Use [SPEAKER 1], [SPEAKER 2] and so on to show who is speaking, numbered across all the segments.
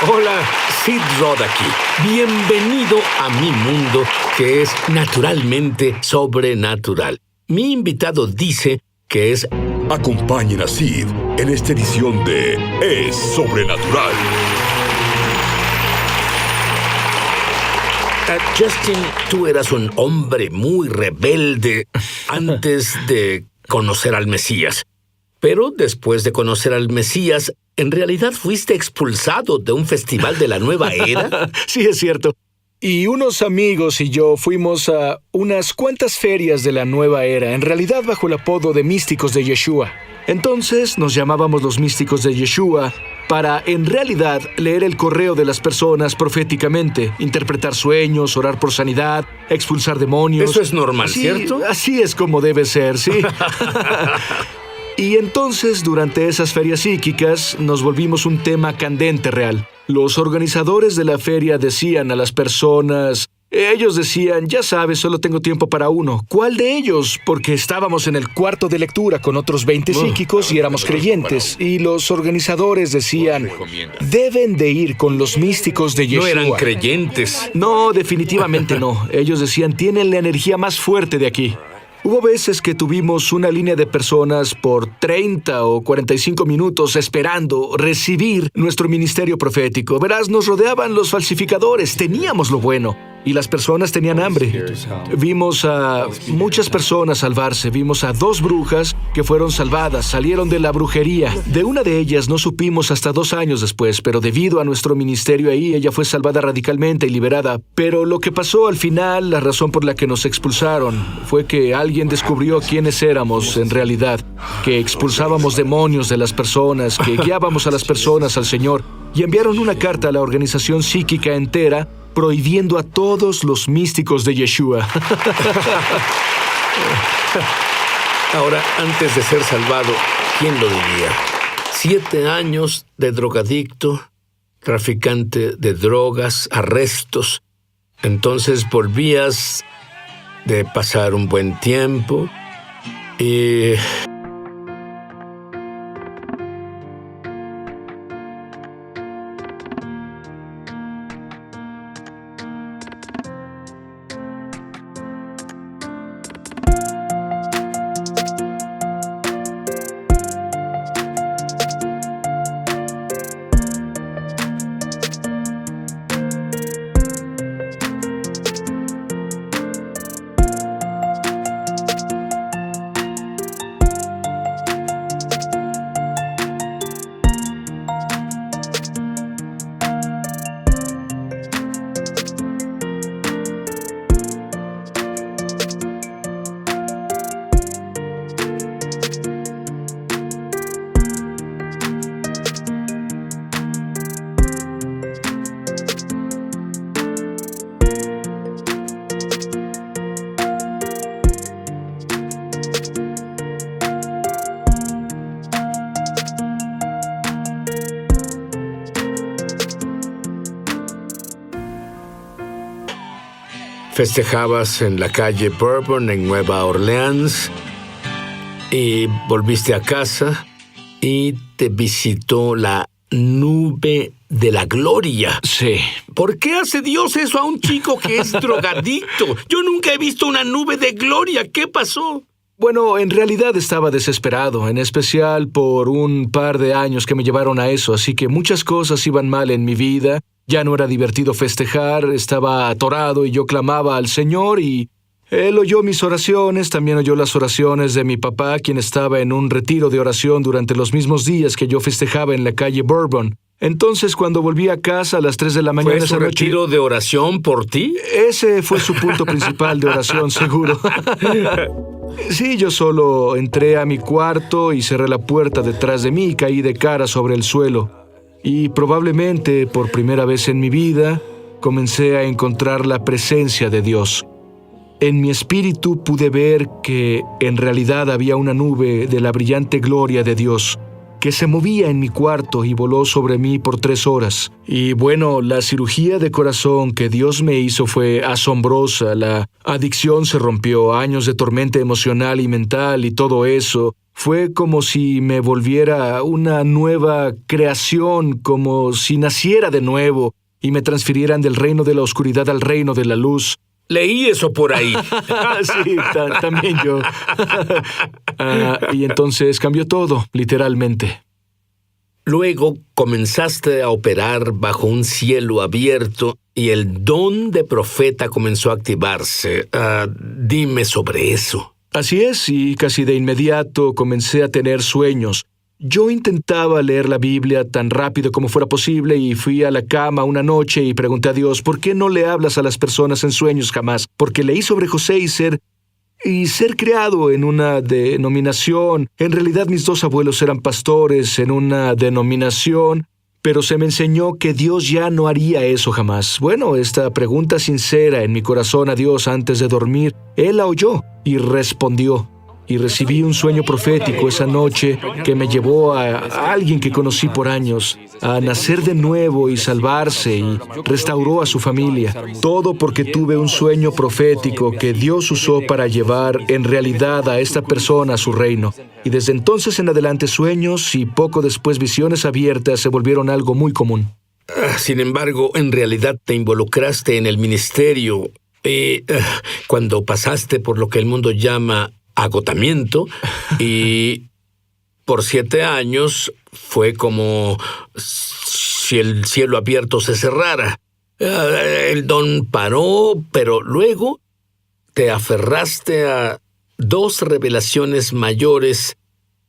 [SPEAKER 1] Hola, Sid Roth aquí. Bienvenido a mi mundo, que es naturalmente sobrenatural. Mi invitado dice que es...
[SPEAKER 2] Acompañen a Sid en esta edición de Es Sobrenatural.
[SPEAKER 1] Justin, tú eras un hombre muy rebelde antes de conocer al Mesías. Pero después de conocer al Mesías, ¿en realidad fuiste expulsado de un festival de la nueva era?
[SPEAKER 3] Sí, es cierto. Y unos amigos y yo fuimos a unas cuantas ferias de la nueva era, en realidad bajo el apodo de Místicos de Yeshua. Entonces nos llamábamos los Místicos de Yeshua para, en realidad, leer el correo de las personas proféticamente, interpretar sueños, orar por sanidad, expulsar demonios.
[SPEAKER 1] Eso es normal, ¿cierto?
[SPEAKER 3] Así es como debe ser, sí. Y entonces, durante esas ferias psíquicas, nos volvimos un tema candente real. Los organizadores de la feria decían a las personas... Ellos decían, ya sabes, solo tengo tiempo para uno. ¿Cuál de ellos? Porque estábamos en el cuarto de lectura con otros 20 psíquicos y éramos creyentes. Y los organizadores decían, deben de ir con los místicos de Yeshua.
[SPEAKER 1] No eran creyentes.
[SPEAKER 3] No, definitivamente no. Ellos decían, tienen la energía más fuerte de aquí. Hubo veces que tuvimos una línea de personas por 30 o 45 minutos esperando recibir nuestro ministerio profético. Verás, nos rodeaban los falsificadores, teníamos lo bueno. Y las personas tenían hambre. Vimos a muchas personas salvarse. Vimos a 2 brujas que fueron salvadas, salieron de la brujería. De una de ellas no supimos hasta 2 años después, pero debido a nuestro ministerio ahí, ella fue salvada radicalmente y liberada. Pero lo que pasó al final, la razón por la que nos expulsaron, fue que alguien descubrió quiénes éramos en realidad, que expulsábamos demonios de las personas, que guiábamos a las personas al Señor, y enviaron una carta a la organización psíquica entera prohibiendo a todos los místicos de Yeshua.
[SPEAKER 1] Ahora, antes de ser salvado, ¿quién lo diría? 7 años de drogadicto, traficante de drogas, arrestos. Entonces volvías de pasar un buen tiempo y... Festejabas en la calle Bourbon en Nueva Orleans y volviste a casa y te visitó la nube de la gloria.
[SPEAKER 3] Sí.
[SPEAKER 1] ¿Por qué hace Dios eso a un chico que es drogadicto? Yo nunca he visto una nube de gloria. ¿Qué pasó?
[SPEAKER 3] Bueno, en realidad estaba desesperado, en especial por un par de años que me llevaron a eso, así que muchas cosas iban mal en mi vida. Ya no era divertido festejar, estaba atorado y yo clamaba al Señor y Él oyó mis oraciones, también oyó las oraciones de mi papá, quien estaba en un retiro de oración durante los mismos días que yo festejaba en la calle Bourbon. Entonces, cuando volví a casa a las 3 de la mañana
[SPEAKER 1] ¿Fue su retiro de oración por ti?
[SPEAKER 3] Ese fue su punto principal de oración, seguro. Sí, yo solo entré a mi cuarto y cerré la puerta detrás de mí y caí de cara sobre el suelo. Y probablemente, por primera vez en mi vida, comencé a encontrar la presencia de Dios. En mi espíritu pude ver que en realidad había una nube de la brillante gloria de Dios que se movía en mi cuarto y voló sobre mí por 3 horas. Y bueno, la cirugía de corazón que Dios me hizo fue asombrosa. La adicción se rompió, años de tormenta emocional y mental y todo eso. Fue como si me volviera una nueva creación, como si naciera de nuevo y me transfirieran del reino de la oscuridad al reino de la luz.
[SPEAKER 1] Leí eso por ahí.
[SPEAKER 3] Sí, también yo. Y entonces cambió todo, literalmente.
[SPEAKER 1] Luego comenzaste a operar bajo un cielo abierto y el don de profeta comenzó a activarse. Dime sobre eso.
[SPEAKER 3] Así es, y casi de inmediato comencé a tener sueños. Yo intentaba leer la Biblia tan rápido como fuera posible y fui a la cama una noche y pregunté a Dios, ¿por qué no le hablas a las personas en sueños jamás? Porque leí sobre José y ser criado en una denominación. En realidad mis 2 abuelos eran pastores en una denominación, pero se me enseñó que Dios ya no haría eso jamás. Bueno, esta pregunta sincera en mi corazón a Dios antes de dormir, Él la oyó y respondió. Y recibí un sueño profético esa noche que me llevó a alguien que conocí por años, a nacer de nuevo y salvarse, y restauró a su familia. Todo porque tuve un sueño profético que Dios usó para llevar en realidad a esta persona a su reino. Y desde entonces en adelante sueños y poco después visiones abiertas se volvieron algo muy común.
[SPEAKER 1] Sin embargo, en realidad te involucraste en el ministerio cuando pasaste por lo que el mundo llama agotamiento, y por 7 años fue como si el cielo abierto se cerrara. El don paró, pero luego te aferraste a 2 revelaciones mayores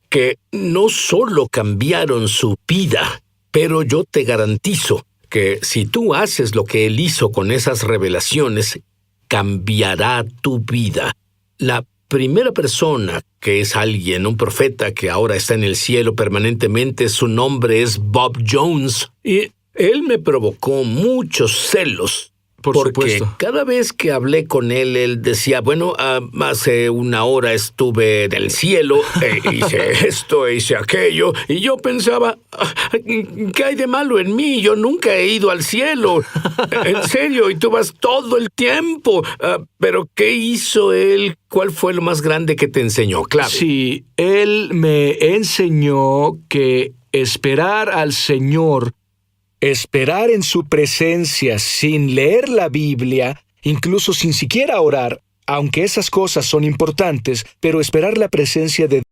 [SPEAKER 1] que no solo cambiaron su vida, pero yo te garantizo que si tú haces lo que él hizo con esas revelaciones, cambiará tu vida. La primera persona que es alguien, un profeta que ahora está en el cielo permanentemente, su nombre es Bob Jones. Y él me provocó muchos celos.
[SPEAKER 3] Porque
[SPEAKER 1] supuesto. Cada vez que hablé con él decía, bueno, hace 1 hora estuve del cielo, hice esto, hice aquello, y yo pensaba, ¿qué hay de malo en mí? Yo nunca he ido al cielo. En serio, y tú vas todo el tiempo. Pero ¿qué hizo él? ¿Cuál fue lo más grande que te enseñó? Claro.
[SPEAKER 3] Sí, él me enseñó que esperar al Señor, esperar en su presencia sin leer la Biblia, incluso sin siquiera orar, aunque esas cosas son importantes, pero esperar la presencia de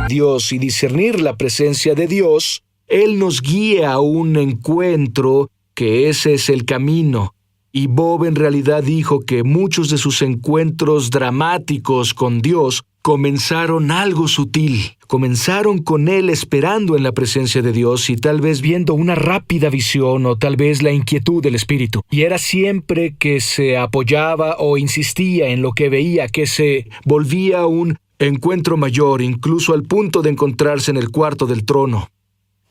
[SPEAKER 3] Dios y discernir la presencia de Dios, Él nos guía a un encuentro, que ese es el camino. Y Bob en realidad dijo que muchos de sus encuentros dramáticos con Dios comenzaron algo sutil. Comenzaron con él esperando en la presencia de Dios y tal vez viendo una rápida visión o tal vez la inquietud del espíritu. Y era siempre que se apoyaba o insistía en lo que veía, que se volvía un encuentro mayor, incluso al punto de encontrarse en el cuarto del trono.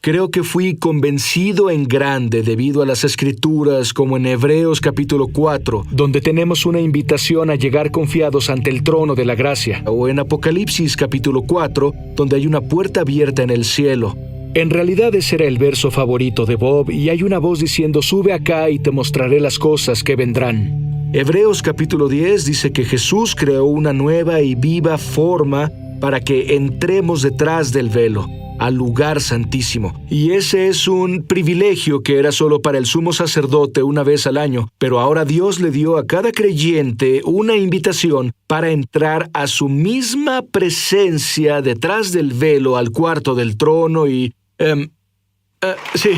[SPEAKER 3] Creo que fui convencido en grande debido a las Escrituras, como en Hebreos capítulo 4, donde tenemos una invitación a llegar confiados ante el trono de la gracia, o en Apocalipsis capítulo 4, donde hay una puerta abierta en el cielo. En realidad ese era el verso favorito de Bob, y hay una voz diciendo, sube acá y te mostraré las cosas que vendrán. Hebreos capítulo 10 dice que Jesús creó una nueva y viva forma para que entremos detrás del velo. al lugar santísimo. Y ese es un privilegio que era solo para el sumo sacerdote una vez al año, pero ahora Dios le dio a cada creyente una invitación para entrar a su misma presencia detrás del velo al cuarto del trono y... sí.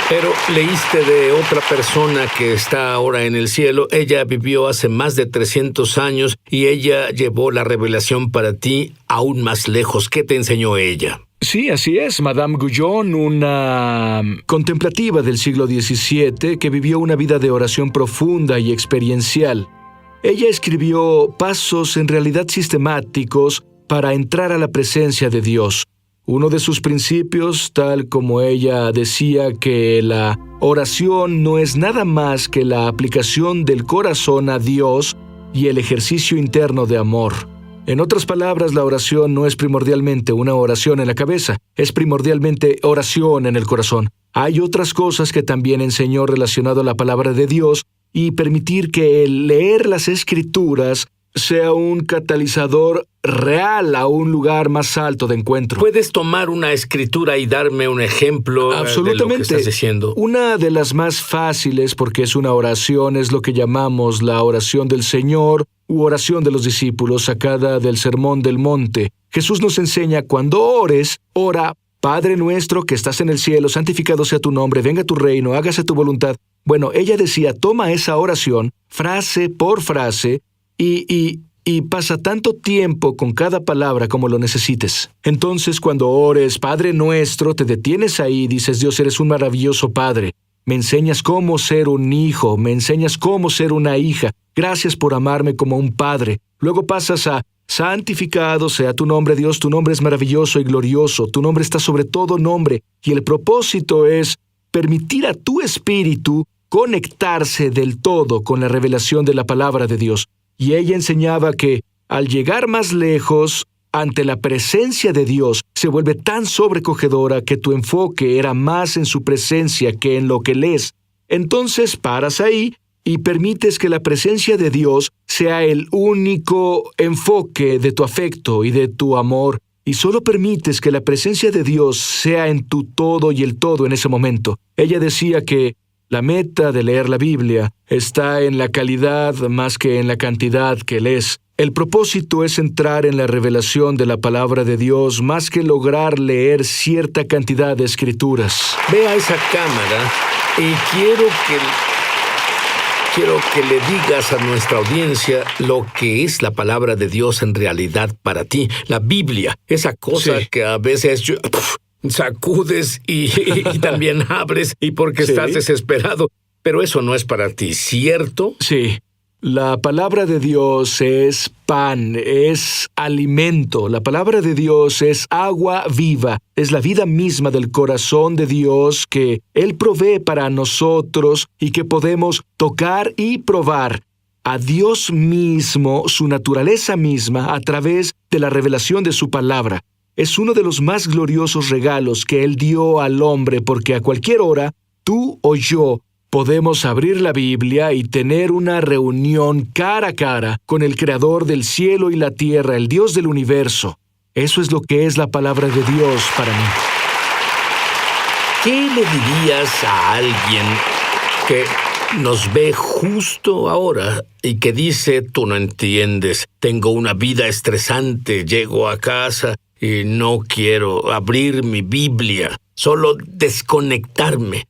[SPEAKER 1] Pero leíste de otra persona que está ahora en el cielo. Ella vivió hace más de 300 años y ella llevó la revelación para ti aún más lejos. ¿Qué te enseñó ella?
[SPEAKER 3] Sí, así es. Madame Guyon, una contemplativa del siglo XVII que vivió una vida de oración profunda y experiencial. Ella escribió pasos en realidad sistemáticos para entrar a la presencia de Dios. Uno de sus principios, tal como ella decía que la oración no es nada más que la aplicación del corazón a Dios y el ejercicio interno de amor. En otras palabras, la oración no es primordialmente una oración en la cabeza, es primordialmente oración en el corazón. Hay otras cosas que también enseñó relacionado a la palabra de Dios y permitir que el leer las Escrituras sea un catalizador real a un lugar más alto de encuentro.
[SPEAKER 1] ¿Puedes tomar una escritura y darme un ejemplo de lo que estás diciendo?
[SPEAKER 3] Una de las más fáciles, porque es una oración, es lo que llamamos la oración del Señor u oración de los discípulos, sacada del Sermón del Monte. Jesús nos enseña, cuando ores, ora, Padre nuestro que estás en el cielo, santificado sea tu nombre, venga tu reino, hágase tu voluntad. Bueno, ella decía, toma esa oración, frase por frase, y pasa tanto tiempo con cada palabra como lo necesites. Entonces, cuando ores, Padre nuestro, te detienes ahí y dices, Dios, eres un maravilloso Padre. Me enseñas cómo ser un hijo, me enseñas cómo ser una hija. Gracias por amarme como un padre. Luego pasas a, santificado sea tu nombre, Dios, tu nombre es maravilloso y glorioso, tu nombre está sobre todo nombre, y el propósito es permitir a tu espíritu conectarse del todo con la revelación de la palabra de Dios. Y ella enseñaba que, al llegar más lejos, ante la presencia de Dios, se vuelve tan sobrecogedora que tu enfoque era más en su presencia que en lo que lees. Entonces paras ahí y permites que la presencia de Dios sea el único enfoque de tu afecto y de tu amor, y solo permites que la presencia de Dios sea en tu todo y el todo en ese momento. Ella decía que la meta de leer la Biblia está en la calidad más que en la cantidad que lees. El propósito es entrar en la revelación de la palabra de Dios más que lograr leer cierta cantidad de escrituras.
[SPEAKER 1] Ve a esa cámara y quiero que le digas a nuestra audiencia lo que es la palabra de Dios en realidad para ti. La Biblia, esa cosa que a veces sacudes y también abres y porque estás desesperado. Pero eso no es para ti, ¿cierto?
[SPEAKER 3] Sí. La palabra de Dios es pan, es alimento. La palabra de Dios es agua viva. Es la vida misma del corazón de Dios que Él provee para nosotros y que podemos tocar y probar a Dios mismo, su naturaleza misma, a través de la revelación de su palabra. Es uno de los más gloriosos regalos que Él dio al hombre porque a cualquier hora, tú o yo, podemos abrir la Biblia y tener una reunión cara a cara con el Creador del cielo y la tierra, el Dios del universo. Eso es lo que es la palabra de Dios para mí.
[SPEAKER 1] ¿Qué le dirías a alguien que nos ve justo ahora y que dice, tú no entiendes, tengo una vida estresante, llego a casa y no quiero abrir mi Biblia, solo desconectarme?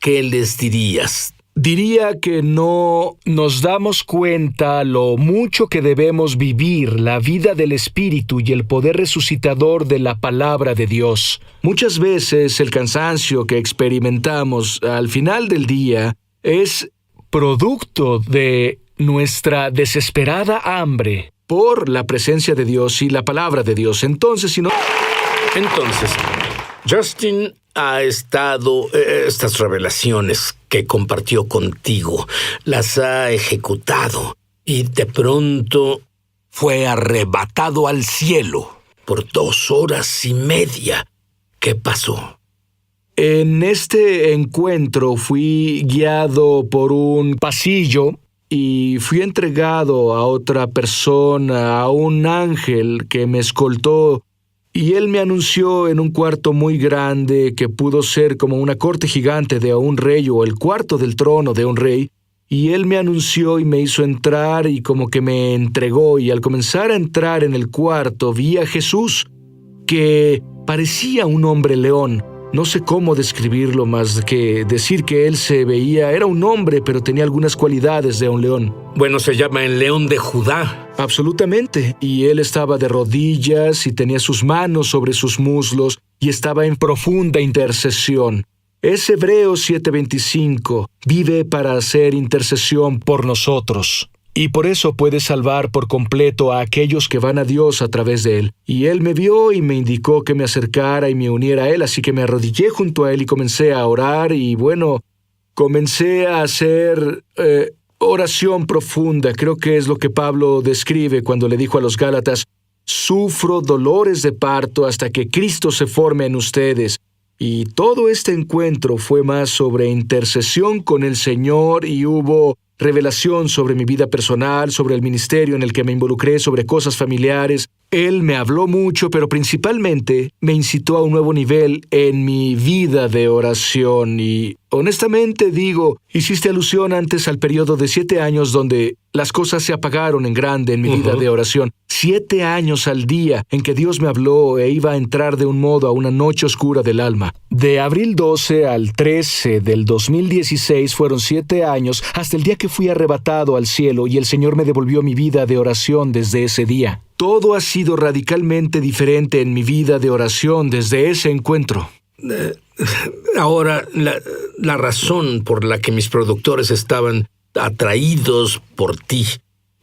[SPEAKER 1] ¿Qué les dirías?
[SPEAKER 3] Diría que no nos damos cuenta lo mucho que debemos vivir la vida del Espíritu y el poder resucitador de la palabra de Dios. Muchas veces el cansancio que experimentamos al final del día es producto de nuestra desesperada hambre por la presencia de Dios y la palabra de Dios. Entonces,
[SPEAKER 1] Justin ha estado estas revelaciones que compartió contigo, las ha ejecutado y de pronto fue arrebatado al cielo por 2 horas y media. ¿Qué pasó?
[SPEAKER 3] En este encuentro fui guiado por un pasillo y fui entregado a otra persona, a un ángel que me escoltó. y él me anunció en un cuarto muy grande que pudo ser como una corte gigante de un rey o el cuarto del trono de un rey, y él me anunció y me hizo entrar y como que me entregó, y al comenzar a entrar en el cuarto vi a Jesús, que parecía un hombre león. No sé cómo describirlo más que decir que él era un hombre, pero tenía algunas cualidades de un león.
[SPEAKER 1] Bueno, se llama el León de Judá.
[SPEAKER 3] Absolutamente, y él estaba de rodillas y tenía sus manos sobre sus muslos y estaba en profunda intercesión. Es Hebreos 7:25, vive para hacer intercesión por nosotros. Y por eso puede salvar por completo a aquellos que van a Dios a través de él. Y él me vio y me indicó que me acercara y me uniera a él, así que me arrodillé junto a él y comencé a orar y comencé a hacer oración profunda. Creo que es lo que Pablo describe cuando le dijo a los Gálatas: sufro dolores de parto hasta que Cristo se forme en ustedes. Y todo este encuentro fue más sobre intercesión con el Señor y hubo revelación sobre mi vida personal, sobre el ministerio en el que me involucré, sobre cosas familiares. Él me habló mucho, pero principalmente me incitó a un nuevo nivel en mi vida de oración. Y honestamente digo, hiciste alusión antes al periodo de 7 años donde las cosas se apagaron en grande en mi vida de oración. 7 años al día en que Dios me habló e iba a entrar de un modo a una noche oscura del alma. De abril 12 al 13 del 2016 fueron 7 años hasta el día que fui arrebatado al cielo y el Señor me devolvió mi vida de oración desde ese día. Todo ha sido radicalmente diferente en mi vida de oración desde ese encuentro.
[SPEAKER 1] Ahora, la razón por la que mis productores estaban atraídos por ti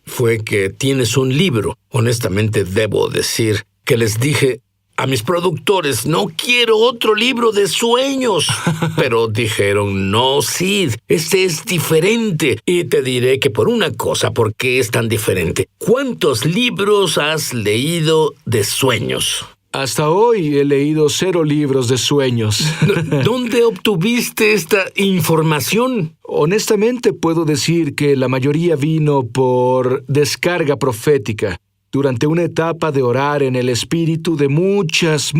[SPEAKER 1] fue que tienes un libro. Honestamente, debo decir que les dije a mis productores: no quiero otro libro de sueños. Pero dijeron: no, Sid, este es diferente. Y te diré que por una cosa, ¿por qué es tan diferente? ¿Cuántos libros has leído de sueños?
[SPEAKER 3] Hasta hoy he leído 0 libros de sueños.
[SPEAKER 1] ¿Dónde obtuviste esta información?
[SPEAKER 3] Honestamente, puedo decir que la mayoría vino por descarga profética. Durante una etapa de orar en el Espíritu de muchas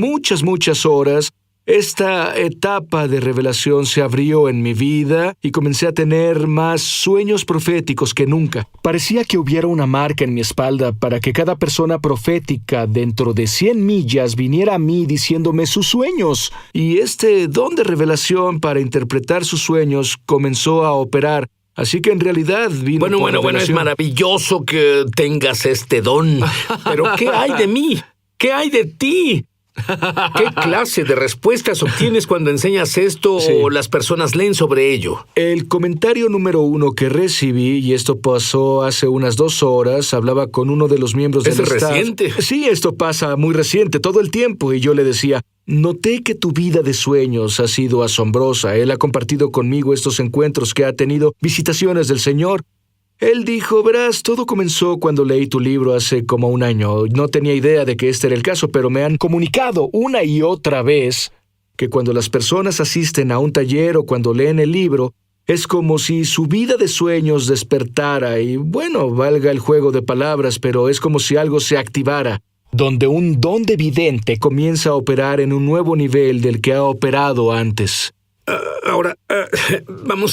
[SPEAKER 3] horas, esta etapa de revelación se abrió en mi vida y comencé a tener más sueños proféticos que nunca. Parecía que hubiera una marca en mi espalda para que cada persona profética dentro de 100 millas viniera a mí diciéndome sus sueños. Y este don de revelación para interpretar sus sueños comenzó a operar. Así que en realidad vino por revelación.
[SPEAKER 1] Es maravilloso que tengas este don. Pero ¿qué hay de mí? ¿Qué hay de ti? ¿Qué clase de respuestas obtienes cuando enseñas esto o las personas leen sobre ello?
[SPEAKER 3] El comentario número 1 que recibí, y esto pasó hace unas 2 horas, hablaba con uno de los miembros del staff.
[SPEAKER 1] ¿Es reciente?
[SPEAKER 3] Sí, esto pasa muy reciente, todo el tiempo, y yo le decía: noté que tu vida de sueños ha sido asombrosa. Él ha compartido conmigo estos encuentros que ha tenido visitaciones del Señor. Él dijo: verás, todo comenzó cuando leí tu libro hace como 1 año. No tenía idea de que este era el caso, pero me han comunicado una y otra vez que cuando las personas asisten a un taller o cuando leen el libro, es como si su vida de sueños despertara y, valga el juego de palabras, pero es como si algo se activara, donde un don de vidente comienza a operar en un nuevo nivel del que ha operado antes.
[SPEAKER 1] Ahora,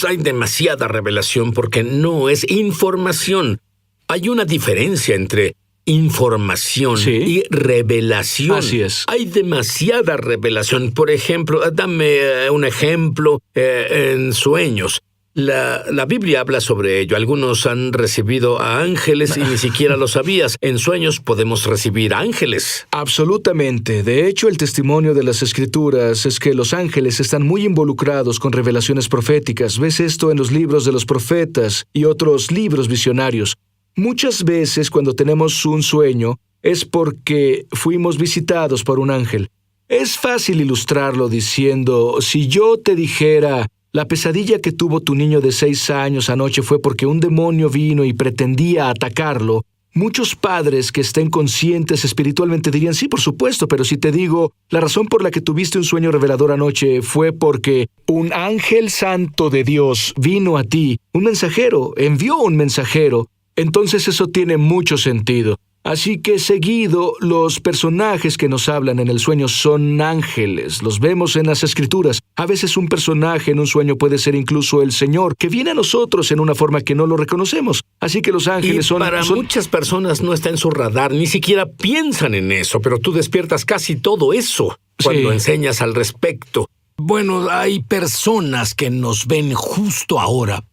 [SPEAKER 1] hay demasiada revelación porque no es información. Hay una diferencia entre información y revelación.
[SPEAKER 3] Así es.
[SPEAKER 1] Hay demasiada revelación. Por ejemplo, dame un ejemplo en sueños. La Biblia habla sobre ello. Algunos han recibido a ángeles y ni siquiera lo sabías. En sueños podemos recibir ángeles.
[SPEAKER 3] Absolutamente. De hecho, el testimonio de las Escrituras es que los ángeles están muy involucrados con revelaciones proféticas. Ves esto en los libros de los profetas y otros libros visionarios. Muchas veces cuando tenemos un sueño es porque fuimos visitados por un ángel. Es fácil ilustrarlo diciendo: si yo te dijera: la pesadilla que tuvo tu niño de 6 años anoche fue porque un demonio vino y pretendía atacarlo, muchos padres que estén conscientes espiritualmente dirían: sí, por supuesto, pero si te digo, la razón por la que tuviste un sueño revelador anoche fue porque un ángel santo de Dios vino a ti, un mensajero, envió un mensajero, entonces eso tiene mucho sentido. Así que seguido, los personajes que nos hablan en el sueño son ángeles. Los vemos en las Escrituras. A veces un personaje en un sueño puede ser incluso el Señor, que viene a nosotros en una forma que no lo reconocemos. Así que los ángeles son...
[SPEAKER 1] Para muchas personas no está en su radar, ni siquiera piensan en eso, pero tú despiertas casi todo eso cuando enseñas al respecto.
[SPEAKER 4] Bueno, hay personas que nos ven justo ahora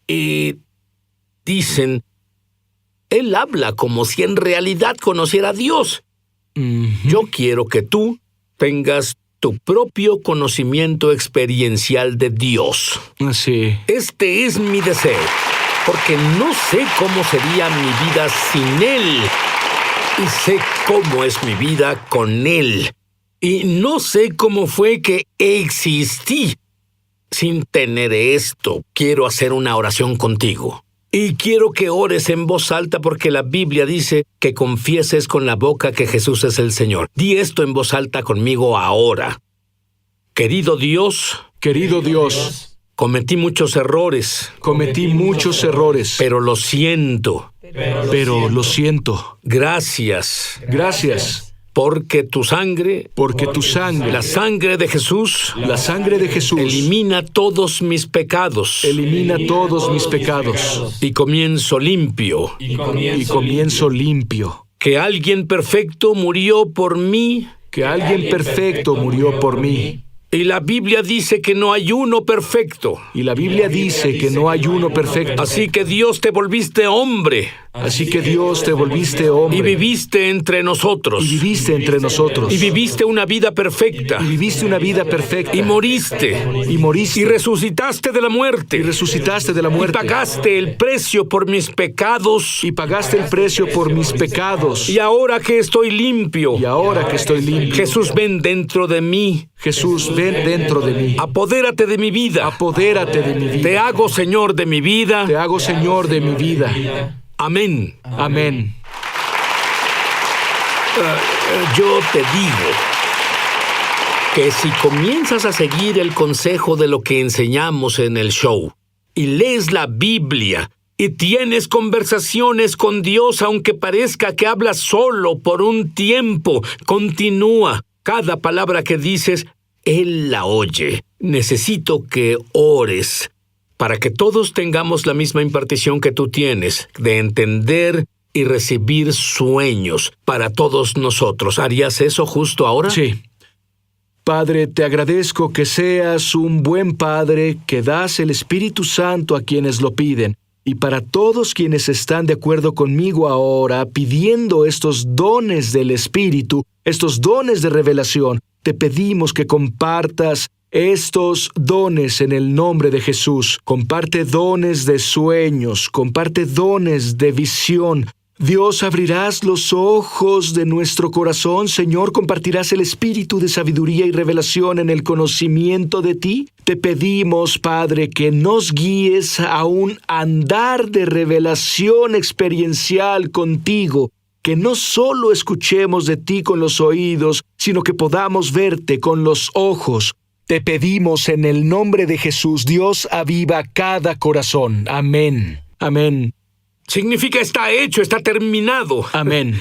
[SPEAKER 4] y
[SPEAKER 1] dicen, él habla como si en realidad conociera a Dios. Yo quiero que tú tengas tu propio conocimiento experiencial de Dios.
[SPEAKER 3] Sí.
[SPEAKER 1] Este es mi deseo, porque no sé cómo sería mi vida sin Él, y sé cómo es mi vida con Él. Y no sé cómo fue que existí sin tener esto. Quiero hacer una oración contigo. Y quiero que ores en voz alta porque la Biblia dice que confieses con la boca que Jesús es el Señor. Di esto en voz alta conmigo ahora. Querido Dios, cometí muchos errores. Pero lo siento. Gracias. Porque tu sangre, la sangre de Jesús, elimina todos mis pecados. Y comienzo limpio. Que alguien perfecto murió por mí. Y la Biblia dice que no hay uno perfecto. Así que Dios te volviste hombre. Y viviste entre nosotros. Y viviste una vida perfecta. Y moriste. Y resucitaste de la muerte. Y pagaste el precio por mis pecados. Y ahora que estoy limpio. Jesús, ven dentro de mí. Apodérate de mi vida. Te hago Señor de mi vida. Amén. Yo te digo que si comienzas a seguir el consejo de lo que enseñamos en el show y lees la Biblia y tienes conversaciones con Dios, aunque parezca que hablas solo por un tiempo, continúa. Cada palabra que dices, Él la oye. Necesito que ores para que todos tengamos la misma impartición que tú tienes, de entender y recibir sueños para todos nosotros. ¿Harías eso justo ahora?
[SPEAKER 3] Sí. Padre, te agradezco que seas un buen Padre, que das el Espíritu Santo a quienes lo piden. Y para todos quienes están de acuerdo conmigo ahora, pidiendo estos dones del Espíritu, estos dones de revelación, te pedimos que compartas estos dones en el nombre de Jesús. Comparte dones de sueños, comparte dones de visión. Dios, abrirás los ojos de nuestro corazón, Señor, compartirás el espíritu de sabiduría y revelación en el conocimiento de ti. Te pedimos, Padre, que nos guíes a un andar de revelación experiencial contigo, que no solo escuchemos de ti con los oídos, sino que podamos verte con los ojos. Te pedimos en el nombre de Jesús, Dios, aviva cada corazón. Amén.
[SPEAKER 1] Significa está hecho, está terminado.
[SPEAKER 3] Amén.